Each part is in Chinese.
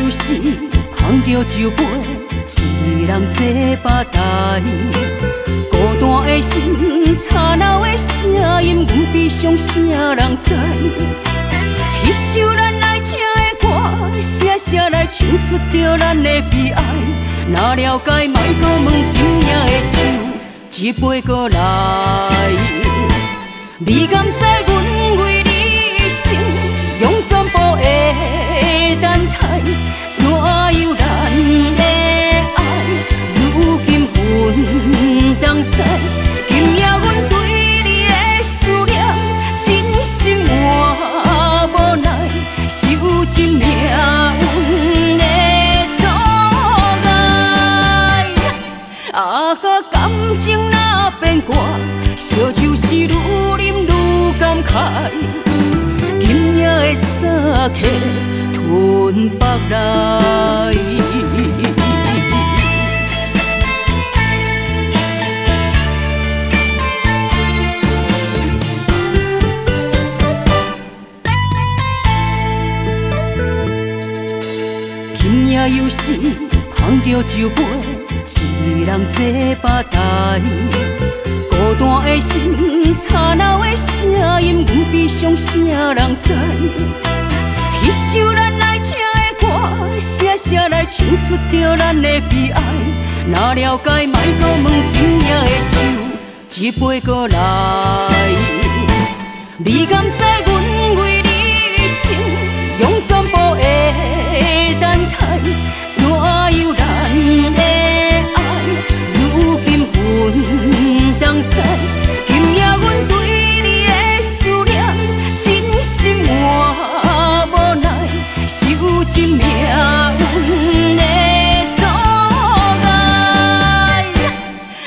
又是捧着酒杯，一人坐吧台。孤单的心，吵闹的声音，阮比上啥人知？迄首咱来听的歌，写写来唱出着咱的悲哀。若了解，莫搁问今夜的酒，一杯搁来。你敢知阮为你心，用全部的等待，怎样咱的爱，如今分东西。今夜阮对你的思念，真心换无奈，受尽命运的阻碍。啊，个感情若变卦，烧酒是愈啉愈感慨。今夜的酒吞北来。今夜又是捧着酒杯，一人坐吧台。孤单的心，吵闹的声音，阮比上啥人知？迄首咱来听的歌，写写来唱出着咱的悲哀。若了解，莫搁问今夜的酒，一杯搁来。你敢知阮为你心，用全部的等待，怎样咱的爱，如今分东西。今夜阮对你的思念，真心换无奈，受尽命运的阻碍。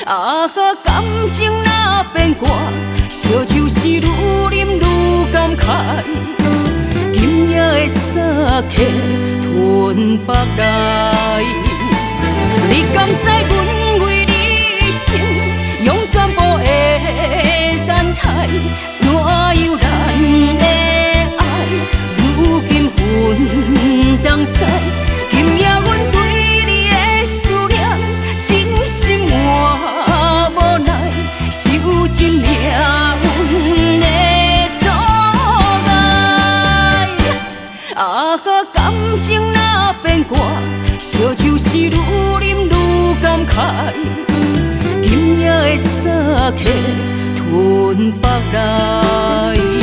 啊，个感情若变卦，烧酒是愈啉愈感慨。今夜的酒吞北来。你敢知阮为你心，用全部的等待，怎样咱的爱，如今分东西。今夜阮对你的思念，真心换无奈，受尽命运的阻碍。啊，个感情若变卦，烧酒是愈啉愈感慨。今夜的酒吞北来。